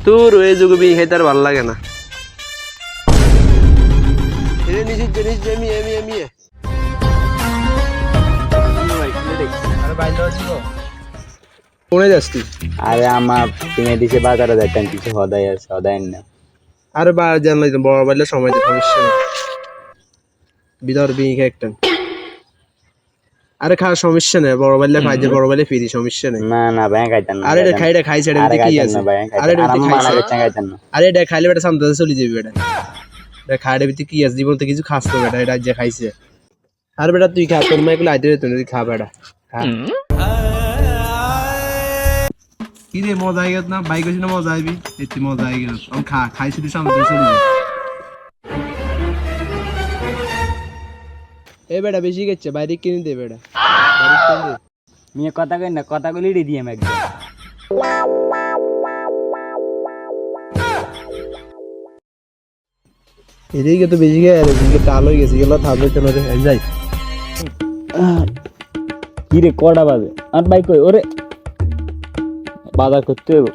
তোর ওই যুগে বিয়ে খেতে আর ভালো লাগে না। কোনে যাচ্ছি? আরে আমার টিমে দিছে বাজারে যাইতাম কিছু হদাই আছে হদাই না। আরে বা জানলাই তো বড় বাইলে সময় দিতে সমস্যা নেই। বিদর বিয়ে খেয়ে একটা আরে খাওয়ার সমস্যা নেই, বড় বাইলে খাই যে বড় বাইলে ফিরি সমস্যা নেই। না না ভাই খাইতাম না। আরে এটা খাইটা খাইছে এটা কি আছে? আরে এটা খাইতাম না। আরে এটা খাইলে বেটা সামনে চলে যাবে বেটা। এটা খাইলে ভিতরে কি আছে? জীবন তো কিছু খাস তো বেটা, এটা যে খাইছে। আরে বেটা তুই খা, তোর মাইগুলো আইতে রে, তুই খা বেটা খা। কি রে মজা আই গেল না? বাইক হইছে না মজা আইবি? এতে মজা আই গেল। আমি খা খাইছি তুই সামনে চলে যাবে। এ বেটা বেশি গেছে, বাইরে কিনে দে বেটা। বাইরে কিনে দে। মিয়া কথা কই না, কথা কইলি রে দিম একদম। এদিকে তো বেশি গেছে, এদিকে কাল হয়ে গেছে, এগুলো থামবে তো না রে, যাই। কি রে কটা বাজে? আর বাইক কই? ওরে বাজার করতে হবে।